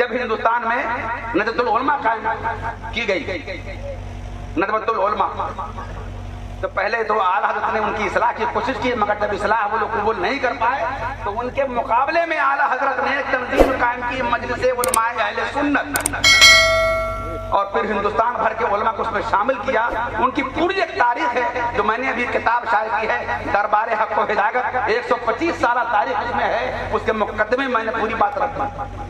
جب ہندوستان میں ندوۃ العلماء قائم کی گئی، ندوۃ العلماء، تو پہلے تو اعلیٰ حضرت نے ان کی اصلاح کی کوشش کی، مگر جب اصلاح وہ لوگ قبول نہیں کر پائے تو ان کے مقابلے میں اعلیٰ حضرت نے ایک تنظیم قائم کی، مجلس علماء اہل سنت، اور پھر ہندوستان بھر کے علماء کو اس میں شامل کیا۔ ان کی پوری ایک تاریخ ہے جو میں نے ابھی کتاب شائع کی ہے، دربار حق و ہدایت، 125 سالہ تاریخ اس میں ہے، اس کے مقدمے میں نے پوری بات رکھی۔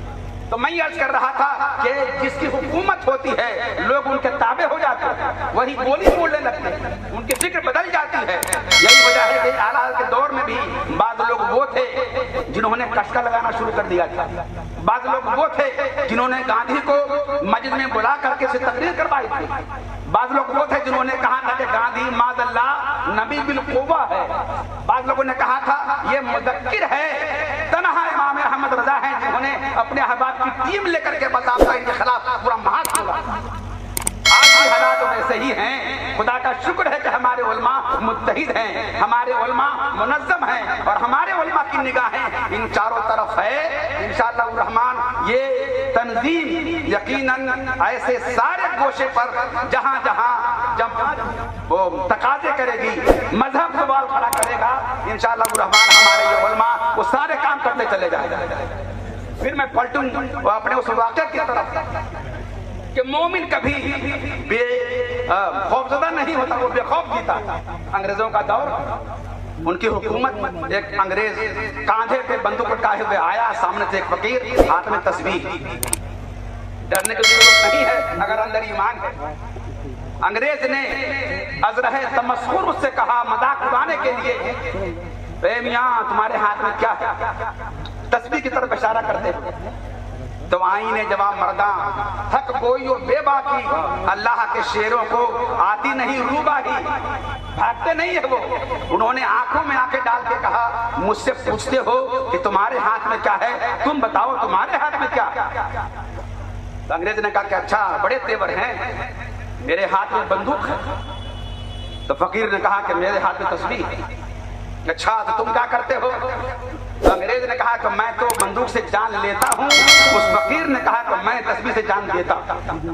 تو میں یہ عرض کر رہا تھا کہ جس کی حکومت ہوتی ہے لوگ ان کے تابع ہو جاتے ہیں، وہی بولی بولنے لگتے ہیں، ان کی فکر بدل جاتی ہے۔ یہی وجہ ہے کہ اعلیٰ کے دور میں بھی بعض لوگ وہ تھے جنہوں نے کشکا لگانا شروع کر دیا تھا، بعض لوگ وہ تھے جنہوں نے گاندھی کو مسجد میں بلا کر کے اسے تقریر کروائی تھی، بعض لوگ وہ تھے جنہوں نے کہا تھا کہ گاندھی معاذ اللہ نبی بالقوہ ہے، بعض لوگوں نے کہا تھا یہ مذکر ہے، تنہا امام احمد رضا ہیں جنہوں نے اپنے احباب کی ٹیم لے کر کے باضابطہ ان کے خلاف پورا محاذ کھولا۔ آج بھی حالات ویسے ہی ہیں، خدا کا شکر ہے کہ ہمارے علماء متحد ہیں، ہمارے علماء منظم ہیں، اور ہمارے علماء کی نگاہیں ان چاروں طرف ہے۔ انشاءاللہ الرحمن یہ تنظیم یقیناً ایسے سارے گوشے پر جہاں جہاں جب وہ تقاضے کرے گی، مذہب سوال کھڑا کرے گا، انشاءاللہ الرحمن ہمارے یہ علماء وہ سارے کام کرتے چلے جائیں گے۔ پھر میں پلٹوں اپنے اس واقعے کی طرف کہ مومن کبھی بے خوفزدہ نہیں ہوتا، وہ بے خوف جیتا۔ انگریزوں کا دور، ان کی حکومت، ایک انگریز کاندھے پہ بندوق اٹھائے ہوئے آیا، سامنے سے ایک فقیر، ہاتھ میں تسبیح۔ ڈرنے کی ضرورت نہیں ہے اگر اندر ایمان ہے۔ انگریز نے ازرہ تمسخر اس سے کہا مذاق اڑانے کے لیے، اے میاں تمہارے ہاتھ میں کیا ہے؟ تسبیح کی طرف اشارہ کرتے تو آئین نے جواب مرداں حق گوئی اور بے باکی، اللہ کے شیروں کو آتی نہیں روباہی، بھاگتے نہیں ہے وہ۔ انہوں نے آنکھوں میں آنکھیں ڈال کے کہا مجھ سے پوچھتے ہو کہ تمہارے ہاتھ میں کیا ہے، تم بتاؤ تمہارے ہاتھ میں کیا ہے؟ تو انگریز نے کہا کہ اچھا بڑے تیور ہیں، میرے ہاتھ میں بندوق ہے۔ تو فقیر نے کہا کہ میرے ہاتھ میں تسبیح ہے۔ اچھا تو تم کیا کرتے ہو؟ تو انگریز نے کہا کہ میں تو بندوق سے جان لیتا ہوں، اس فقیر نے کہا کہ میں تسبیح سے جان دیتا ہوں۔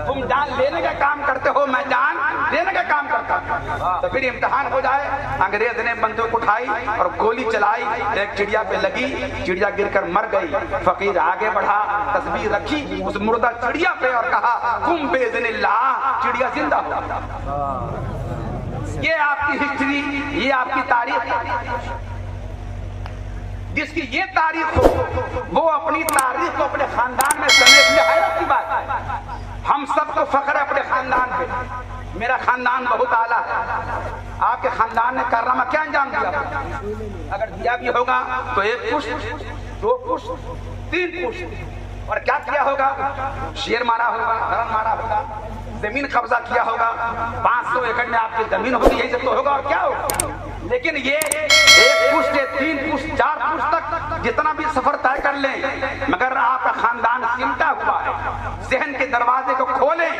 تم جان لینے کا کام کرتے ہو، میں جان دینے کا کام کرتا ہوں۔ تو پھر امتحان ہو جائے۔ انگریز نے بندوق اٹھائی اور گولی چلائی، ایک چڑیا پہ لگی، چڑیا گر کر مر گئی۔ فقیر آگے بڑھا، تسبیح رکھی اس مردہ چڑیا پہ اور کہا قم باذن اللہ، چڑیا زندہ ہو۔ یہ آپ کی ہسٹری، یہ آپ کی تاریخ ہے۔ جس کی یہ تاریخ ہو وہ اپنی تاریخ کو اپنے خاندان میں سمیٹ لے، حیرت کی بات ہے۔ ہم سب کو فخر ہے اپنے خاندان پہ، میرا خاندان بہت اعلیٰ ہے۔ آپ کے خاندان نے کارنامہ کیا انجام دیا؟ اگر دیا بھی ہوگا تو 1 پشت، 2 پشت، 3 پشت، اور کیا کیا ہوگا؟ شیر مارا ہوگا، ہرن مارا ہوگا، زمین قبضہ کیا ہوگا، 500 ایکڑ میں آپ کی زمین ہوگی، یہی سب تو ہوگا اور کیا ہوگا؟ لیکن یہ 1 پشت، 3 پشت، 4 پشت تک جتنا بھی سفر طے کر لیں، مگر آپ کا خاندان سمٹا ہوا ہے۔ ذہن کے دروازے کو کھولیں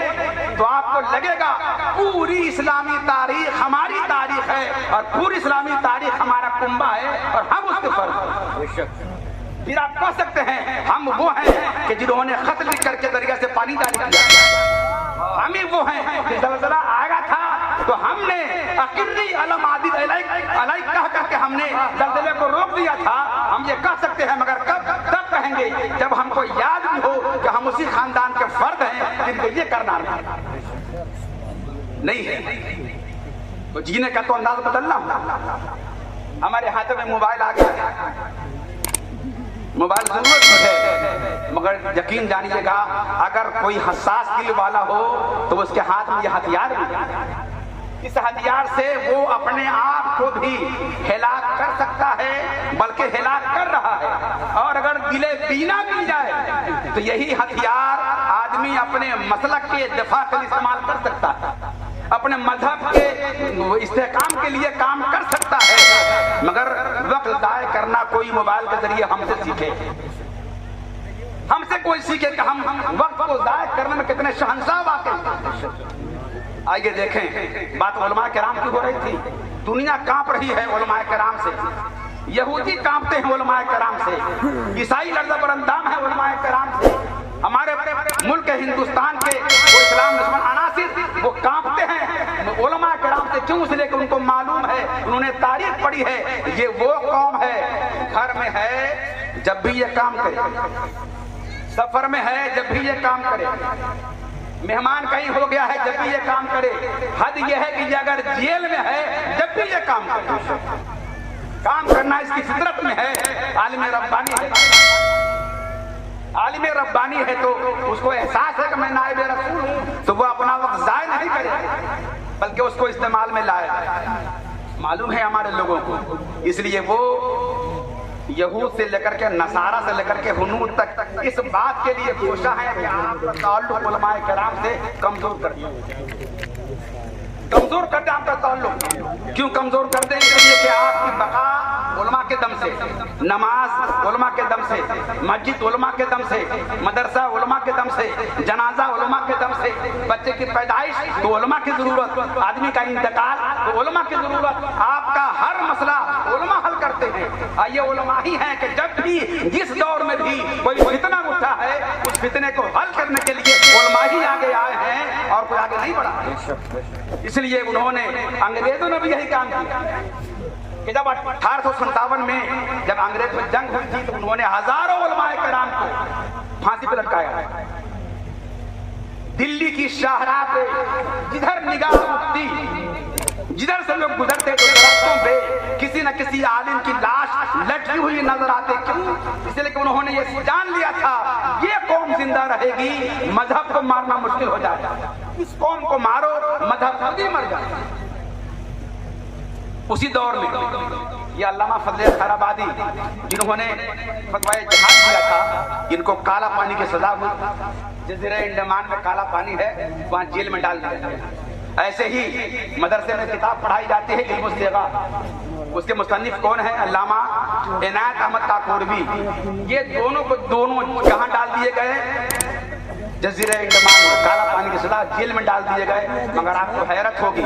تو آپ کو لگے گا پوری اسلامی تاریخ ہماری تاریخ ہے، اور پوری اسلامی تاریخ ہمارا کنبہ ہے، اور ہم اس کے فرد۔ پھر آپ کہہ سکتے ہیں ہم وہ ہیں کہ جنہوں نے خط لکھ کر کے دریا سے پانی جاری کیا، ہم ہی وہ ہیں کہ زلزلہ آیا تھا تو ہم نے اقری علم عادد علیک کہہ کر کے ہم نے زلزلے کو روک دیا تھا۔ ہم یہ کہہ سکتے ہیں، مگر کب تب کہیں گے جب ہم کو یاد بھی ہو کہ ہم اسی خاندان کے فرد ہیں جن کو یہ کرنا نہیں ہے۔ تو جینے کا تو انداز بدلنا ہوگا۔ ہمارے ہاتھ میں موبائل آ گیا، موبائل ضرورت ہے، مگر یقین جانیے گا اگر کوئی حساس دل والا ہو تو اس کے ہاتھ میں یہ ہتھیار بھی ہے۔ اس ہتھیار سے وہ اپنے آپ کو بھی ہلاک کر سکتا ہے، بلکہ ہلاک کر رہا ہے۔ اور اگر دل بینا مل جائے تو یہی ہتھیار آدمی اپنے مسلک کے دفاع کے لیے استعمال کر سکتا ہے، اپنے مذہب کے استحکام کے لیے کام کر سکتا ہے، مگر وقت ضائع کرنا کوئی موبائل کے ذریعے ہم سے سیکھے، ہم سے کوئی سیکھے کہ ہم وقت کو ضائع کرنے میں کتنے شہنشاہ واقع۔ آئیے دیکھیں بات علماء کرام کی ہو رہی تھی، دنیا کانپ رہی ہے علماء کرام سے، یہودی کانپتے ہیں علماء کرام سے، عیسائی لرزہ بر اندام ہے علماء کرام سے، हिंदुस्तान के वो इस्लाम दुश्मन अनासिर वो कांपते हैं उलमा किराम से। क्यों? इसलिए कि उनको मालूम है, उन्होंने तारीख पढ़ी है, ये वो कौम है घर में है जब भी ये काम करे, सफर में है जब भी ये काम करे, मेहमान कहीं हो गया है जब भी ये काम करे। हद ये है कि ये अगर जेल में है जब भी ये काम करे। काम करना इसकी फितरत में है। आलिम रब्बानी है, आलिम रब्बानी है तो उसको एहसास है कि मैं नाइब रसूल हूं, तो वो अपना वक्त ज़ाय नहीं करे बल्कि उसको इस्तेमाल में लाए। मालूम है हमारे लोगों को, इसलिए वो यहूद से लेकर के नसारा से लेकर के हुनूद तक इस बात के लिए कोशा है कि आपका ताल्लुक उलमाए किराम से कमजोर कर दिया, कमजोर कर दे आपका ताल्लुक। क्यों कमजोर कर दें? इसलिए कि आपकी बका उलमा के दम से, नमाज उलमा के दम से, मस्जिद उलमा के दम से, मदरसा उलमा के दम से, जनाजा उलमा के दम से, बच्चे की पैदाइश तो उलमा की जरूरत, आदमी का इंतकाल तो उलमा की जरूरत, आपका हर मसला उलमा हल करते हैं। ये उलमा ही हैं कि जब भी जिस दौर में भी कोई फितना उठा है उस फितने को हल करने के लिए उलमा ही आगे आए हैं और कोई आगे नहीं बढ़ा। इसलिए उन्होंने, अंग्रेजों ने भी यही काम किया कि जब 1857 में जब अंग्रेज में जंग हुई थी तो उन्होंने हजारों उलमाए किराम को फांसी पर लटकाया। दिल्ली की शाहराह पे जिधर निगाह उठती, जिधर से लोग गुजरते तो रास्तों पे किसी न किसी आलिम की लाश लटकी हुई नजर आते। क्यों? इसलिए कि उन्होंने ये जान लिया था ये कौम जिंदा रहेगी, मजहब को मारना मुश्किल हो जाएगा। इस कौम को मारो, मजहब खुद ही मर जाए। उसी दौर में ये अल्लामा फजल खैराबादी जिन्होंने फतवाए जिहाद दिया था, इनको काला पानी की सजा हुई। जजीरे अंडमान में काला पानी है, वहां जेल में डाल दिया। ऐसे ही मदरसे में किताब पढ़ाई जाती है इल्म सिगा, उसके मुसन्निफ कौन है? अल्लामा इनायत अहमद काकोरवी। ये दोनों जहां डाल दिए गए जजीरे अंडमान में काला पानी की सजा, जेल में डाल दिए गए। मगर आपको हैरत होगी,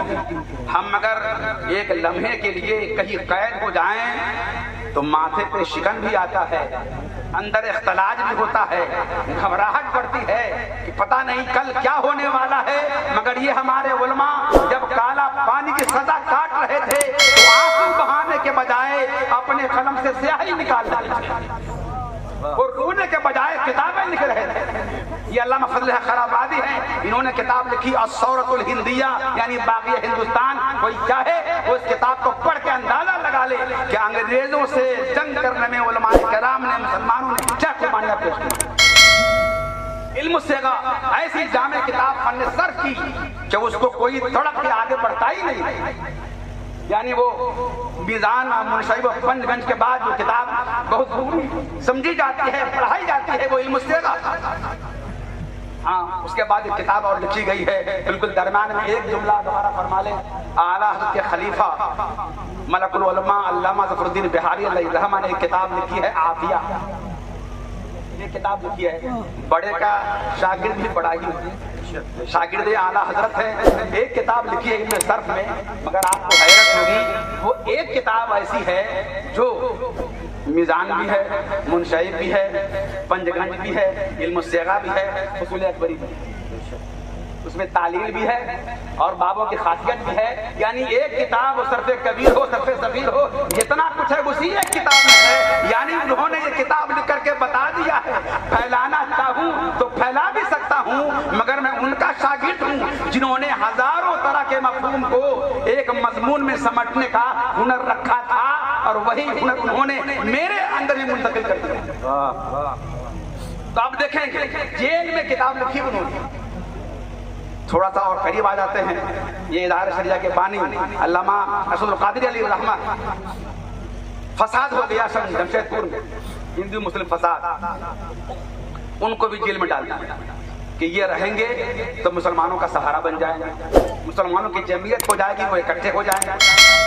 हम अगर एक लम्हे के लिए कहीं कैद हो जाएं तो माथे पे शिकन भी आता है, अंदर इख्तलाज भी होता है, घबराहट बढ़ती है कि पता नहीं कल क्या होने वाला है। मगर ये हमारे उलमा जब काला पानी की सजा काट रहे थे तो आंसू बहाने के बजाय अपने कलम से स्याही निकाल रहे थे और रोने के बजाय किताबें लिख रहे थे। ये अल्लामा फजल खैराबादी हैं, इन्होंने किताब लिखी अस्सौरतुल हिंदिया, यानी बाकी हिंदुस्तान। कोई चाहे वो इस किताब को पढ़ के अंदाजा लगा ले कि अंग्रेजों से जंग करने में उलमाए किराम ने, मुसलमानों ने क्या कुर्बानियां पेश की। इल्म सिगा ऐसी जामे किताब फन सर्फ की कि उसको कोई तड़प के आगे बढ़ता ही नहीं। यानी वो मीज़ान मुनशब पंचगंज के बाद जो किताब बहुत जरूरी समझी जाती है, पढ़ाई जाती है, वो इल्म सिगा। हाँ, उसके बाद एक किताब और लिखी गई है बिल्कुल दरमियान में, एक जुमला दोबारा फरमा ले। आला के खलीफा मलकुल उलमा अल्लामा ज़फरुद्दीन बिहारी अलैहिर्रहमा ने एक किताब लिखी है आफिया। ये किताब लिखी है, बड़े का शागिर्द भी बड़ा ही शागिर्द आला हजरत है। एक किताब लिखी है इल्म सर्फ में, मगर आपको हैरत होगी वो एक किताब ऐसी है जो मीज़ान भी है, मुनशब भी है, पंचगंज भी है, इल्म सिगा भी है, उसूल अकबरी भी है, उसमें तालील भी है और बाबों की खासियत भी है। यानी एक किताब सरफ़े कबीर हो, सरफ़े सगीर हो, जितना कुछ है उसी एक किताब में है। यानी उन्होंने ये किताब लिख करके बता दिया है, फैलाना चाहूँ तो फैला भी सकता हूँ, मगर मैं उनका शागिर्द हूँ जिन्होंने हजारों तरह के मफ़हूम को एक मजमून में समेटने का हुनर रखा था और वही हुनर उन्होंने मेरे अंदर ही मुंतकिल कर दिया। तो आप देखेंगे जेल में किताब लिखी उन्होंने। थोड़ा सा और करीब आ जाते हैं, ये इदारे शरिया के बानी अल्लामा असदुल कादिर अलैहिर्रहमा। फसाद हो गया जमशेदपुर में, हिंदू मुस्लिम फसाद, उनको भी जेल में डाल दिया कि ये रहेंगे तो मुसलमानों का सहारा बन जाएंगे, मुसलमानों की जमीयत हो जाएगी, वो इकट्ठे हो जाएंगे,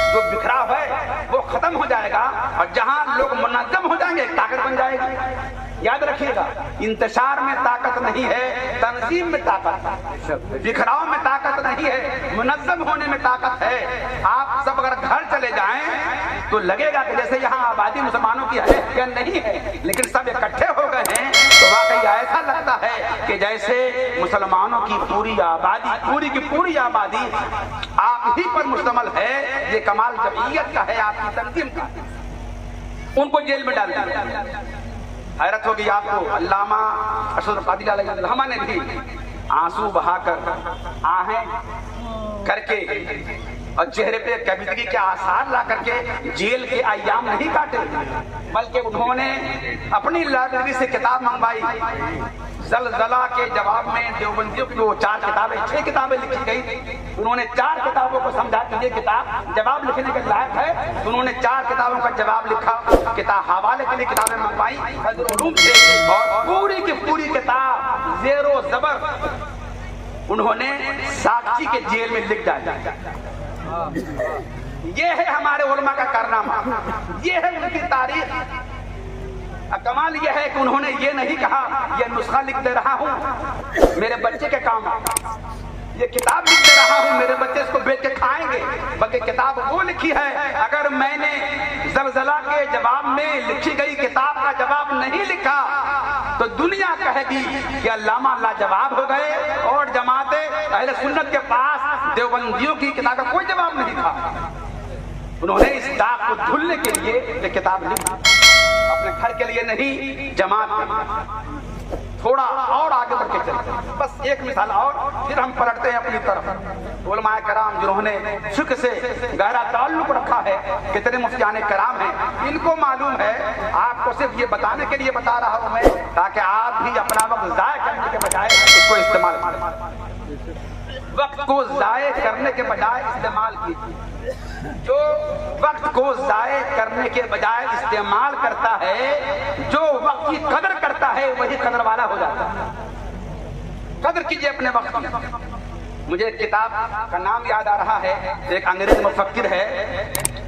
जो बिखराव है वो खत्म हो जाएगा और जहां लोग मुनज़्ज़म हो जाएंगे ताकत बन जाएगी। याद रखिएगा, इंतशार में ताकत नहीं है, तंजीम में ताकत है, बिखराव में ताकत नहीं है, मुनज़्ज़म होने में ताकत है। आप सब अगर घर चले जाएं तो लगेगा कि जैसे यहाँ आबादी मुसलमानों की है या नहीं है, लेकिन सब इकट्ठे हो गए हैं तो वाकई ऐसा लगता है कि जैसे मुसलमानों की पूरी पूरी आबादी आप ही पर मुश्तमल है। ये कमाल जमीयत का है, आपकी तंजीम का। उनको जेल में डाल दिया। हैरत होगी आपको, अल्लामा अशरफ कादिरी अलैहिर्रहमा ने भी आंसू बहाकर आहें करके और चेहरे पे कविदगी के आसार ला करके जेल के अय्याम नहीं काटे, बल्कि उन्होंने अपनी लाइब्रेरी से किताब मंगवाई। ज़लज़ला के जवाब में देवबंदियों की वो 6 किताबें लिखी गई। उन्होंने 4 किताबों को समझा कि ये किताब जवाब लिखने के लायक है, तो उन्होंने 4 किताबों का जवाब लिखा। किताब हवाले के लिए किताबें मंगवाई उलूम से, और पूरी की पूरी किताब ज़ेरो ज़बर उन्होंने साक्षी के जेल में लिख डाला। ये है हमारे उलमा का कारनामा, ये है उनकी तारीख। कमाल यह है कि उन्होंने ये नहीं कहा ये नुस्खा लिख दे रहा हूँ मेरे बच्चे के काम, ये किताब लिख दे रहा हूँ मेरे बच्चे इसको बेच के खाएंगे, बल्कि किताब वो लिखी है। अगर मैंने ज़लज़ला के जवाब में लिखी गई किताब का जवाब नहीं लिखा तो दुनिया कहेगी कि अल्लामा लाजवाब हो गए, और जमाते अहले सुन्नत के पास देवबंदियों की किताब का कोई जवाब नहीं था। उन्होंने इस दाग को धुलने के लिए ये किताब लिखी, अपने घर के लिए नहीं, जमात के। थोड़ा और आगे बढ़ के चलते हैं, बस एक मिसाल और, फिर हम पलटते हैं अपनी तरफ। उलमाए कराम जिन्होंने फिक्र से गहरा ताल्लुक रखा है, कितने मुफ्तियाने कराम हैं, इनको मालूम है। आपको सिर्फ ये बताने के लिए बता रहा हूँ मैं, ताकि आप भी अपना वक्त ज़ाय करने के बजाय उसको इस्तेमाल करें। वक्त को ज़ाय करने के बजाय इस्तेमाल कीजिए। जो वक्त को ज़ाय करने के बजाय इस्तेमाल करता है, जो वक्त की कदर करता है, वही कदर वाला हो जाता है। कदर कीजिए अपने वक्त की। मुझे एक किताब का नाम याद आ रहा है, एक अंग्रेज मुफक्किर है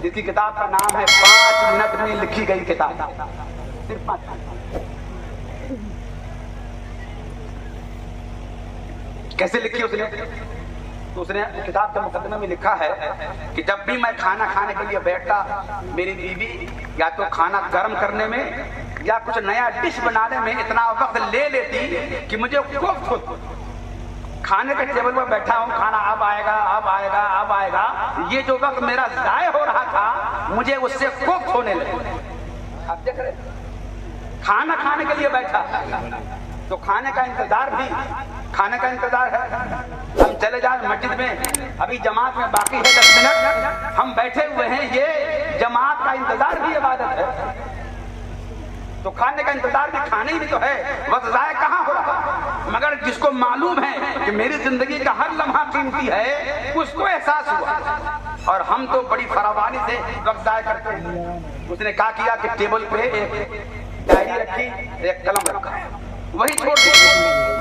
जिसकी किताब का नाम है 5 मिनट में लिखी गई किताब, सिर्फ 5 मिनट। कैसे लिखी उसने? तो उसने किताब के मुकदमे में लिखा है कि जब भी मैं खाना खाने के लिए बैठता, मेरी बीवी या तो खाना गर्म करने में या कुछ नया डिश बनाने में इतना वक्त ले लेती कि मुझे कोफ्त होती। खाने के टेबल पर बैठा हूँ, खाना अब आएगा अब आएगा अब आएगा, ये जो वक्त मेरा ज़ाय हो रहा था मुझे उससे कोफ्त होने लगे। आप देख रहे, खाना खाने के लिए बैठा तो खाने का इंतजार है। हम चले जाए मस्जिद में, अभी जमात में बाकी है 10 मिनट, हम बैठे हुए हैं, ये जमात का इंतजार भी इबादत है। तो खाने का इंतजार भी खाने ही भी तो है, वक्त ज़ाय कहाँ हो रहा। मगर जिसको मालूम है कि मेरी जिंदगी का हर लम्हा कीमती है, उसको एहसास हुआ। और हम तो बड़ी फरावानी से वक्त ज़ाय करते हैं। उसने क्या किया कि टेबल पे एक डायरी रखी, एक कलम रखा, वही छोड़ दी।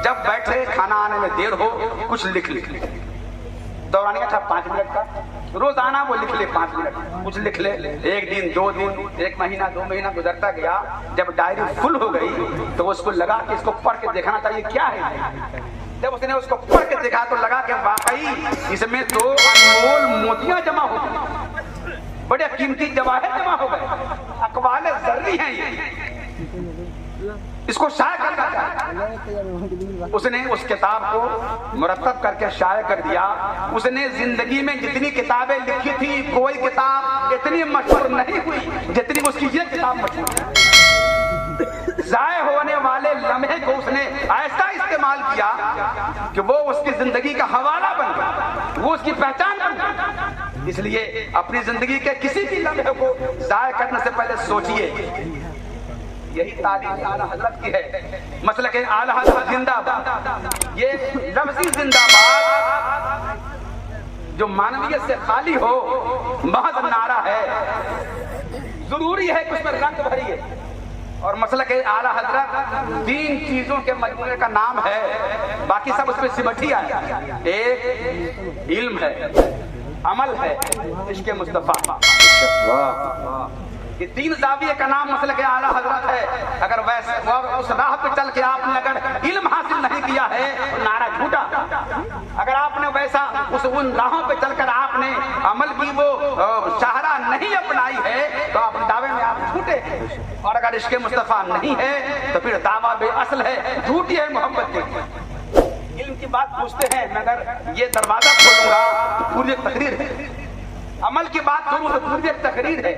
जब बैठे खाना आने में देर हो, कुछ लिख दौरानिया था 5 मिनट का, रोजाना वो लिख ले 5 मिनट, कुछ लिख ले। 1 दिन 2 दिन 1 महीना 2 महीना गुजरता गया। जब डायरी फुल हो गई तो उसको लगा कि इसको पढ़ के देखना चाहिए क्या है। जब उसने उसको पढ़ के देखा तो लगा कि वाकई इसमें तो अनमोल मोतियां जमा हो गई, बड़े कीमती जवाहर जमा हो गए, अकवाले ज़र्री हैं ये, इसको शाया करना चाहिए। उसने उस किताब को मुरतब करके शाया कर दिया। उसने जिंदगी में जितनी किताबें लिखी थी, कोई किताब इतनी मशहूर नहीं हुई जितनी उसकी ये किताब मशहूर है। ज़ाय होने वाले लम्हे को उसने ऐसा इस्तेमाल किया कि वो उसकी जिंदगी का हवाला बन गया, वो उसकी पहचान बन गई। इसलिए अपनी जिंदगी के किसी भी लम्हे को ज़ाय करने से पहले सोचिए। यही तालीम आला हजरत की है, मसलक आला हजरत जिंदाबाद। ये लफ्ज़ी जिंदाबाद जो मानवीयत से खाली हो, महज नारा है। जरूरी है कि उसमें रंग भरिए। और मसलक आला हजरत 3 चीजों के मजमूए का नाम है, बाकी सब उसमें सिमटी आया। एक इल्म है, अमल है, इश्क़ मुस्तफा। ये 3 ज़ाविये का नाम मसलक आला हजरत है। अगर वैसे उस राह पे चल के आपने अगर इल्म हासिल नहीं किया है तो नारा झूठा। अगर आपने वैसा उन राहों पे चलकर आपने अमल की वो शाहरा नहीं अपनाई है तो आप दावे में आप झूठे। और अगर عشق مصطفیٰ نہیں ہے تو پھر دعویٰ بے اصل ہے، جھوٹی ہے محبت کی۔ علم کی بات پوچھتے ہیں مگر یہ دروازہ کھولوں گا تو پوری ایک تقریر ہے، عمل کی بات کروں تو پوری ایک تقریر ہے۔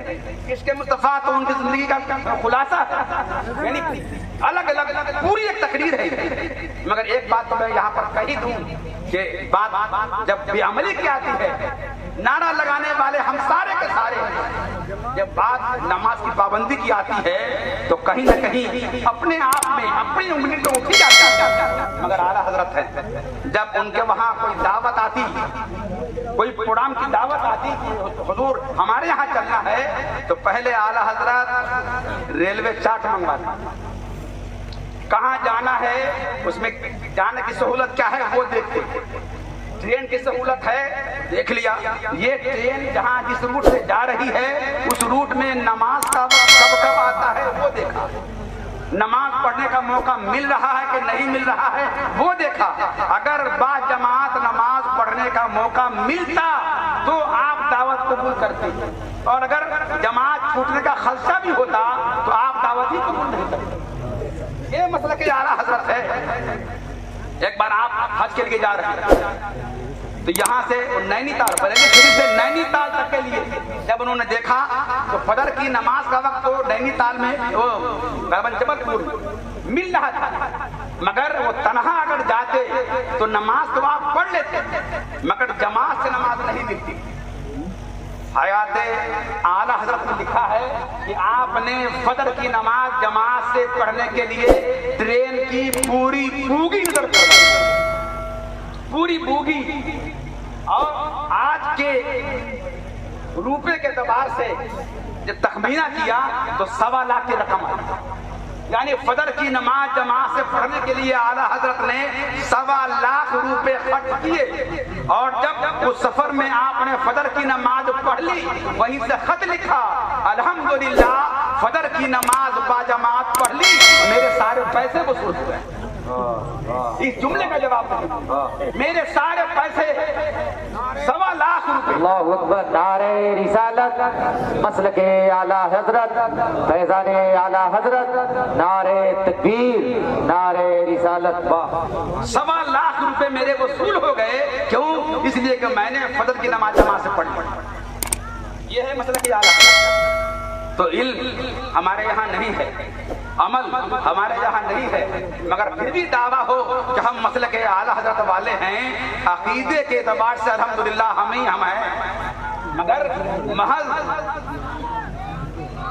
عشق مصطفیٰ تو ان کی زندگی کا خلاصہ ہے، یعنی الگ الگ پوری ایک تقریر ہے۔ مگر ایک بات تو میں یہاں پر کہی دوں کہ بات جب بے عملی کی آتی ہے، نعرہ لگانے والے ہم سارے کے سارے ہیں، جب بات نماز کی پابندی کی آتی ہے تو کہیں نہ کہیں اپنے آپ میں اپنی انگلی تو اٹھی جاتی ہے۔ مگر اعلیٰ حضرت ہے، جب ان کے وہاں کوئی دعوت آتی، کوئی پروگرام کی دعوت آتی کہ حضور ہمارے یہاں چلنا ہے، تو پہلے اعلیٰ حضرت ریلوے چارٹ منگواتے، کہاں جانا ہے، اس میں جانے کی سہولت کیا ہے وہ دیکھتے، ٹرین کی سہولت ہے دیکھ لیا، یہ ٹرین جہاں جس روٹ سے جا رہی ہے اس روٹ میں نماز کا وقت کب کب آتا ہے وہ دیکھا، نماز پڑھنے کا موقع مل رہا ہے کہ نہیں مل رہا ہے وہ دیکھا۔ اگر با جماعت نماز پڑھنے کا موقع ملتا تو آپ دعوت قبول کرتے، اور اگر جماعت چھوٹنے کا خدشہ بھی ہوتا تو آپ دعوت ہی قبول نہیں کرتے۔ یہ مسئلہ کہ اعلیٰ حضرت ہے۔ ایک بار آپ حج کے لیے جا رہے ہیں تو یہاں سے نینی تال بریلی شریف سے نینی تال تک کے لیے جب انہوں نے دیکھا تو فجر کی نماز کا وقت تو نینی تال میں غالباً جبل پور مل رہا تھا، مگر وہ تنہا اگر جاتے تو نماز تو آپ پڑھ لیتے مگر جماعت سے نماز نہیں ملتی۔ حیات اعلیٰ حضرت نے لکھا ہے کہ آپ نے فجر کی نماز جماعت سے پڑھنے کے لیے ٹرین کی پوری بوگی نظر کر، پوری بوگی، اور آج کے روپے کے اعتبار سے جب تخمینہ کیا تو 1.25 لاکھ کی رقم آئی، یعنی فجر کی نماز جماعت سے پڑھنے کے لیے اعلیٰ حضرت نے 1.25 لاکھ روپے خرچ کیے، اور جب اس سفر میں آپ نے فجر کی نماز پڑھ لی وہیں سے خط لکھا، الحمدللہ فجر کی نماز با جماعت پڑھ لی، میرے سارے پیسے وصول ہوئے۔ اس جملے کا جواب میرے سارے پیسے 1.25 لاکھ روپے۔ اللہ اکبر، نعرہ رسالت، مسلک اعلیٰ حضرت، فیضان اعلیٰ حضرت، نعرہ تکبیر، نعرہ رسالت۔ 1.25 لاکھ روپے میرے وصول ہو گئے، کیوں؟ اس لیے کہ میں نے فجر کی نماز جماعت سے پڑھی۔ یہ ہے مسلک اعلیٰ حضرت۔ تو علم ہمارے یہاں نہیں ہے، عمل ہمارے یہاں نہیں ہے، مگر پھر بھی دعویٰ ہو کہ ہم مسلک اعلیٰ حضرت والے ہیں، عقیدے کے اعتبار سے الحمدللہ ہم ہی ہم ہیں، مگر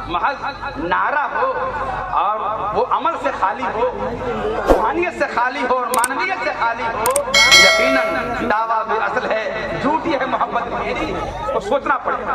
محض نعرہ ہو اور وہ عمل سے خالی ہو، روحانیت سے خالی ہو اور معنویت سے خالی ہو، یقیناً دعویٰ بے اصل ہے، جھوٹی ہے محبت میری، تو سوچنا پڑے گا۔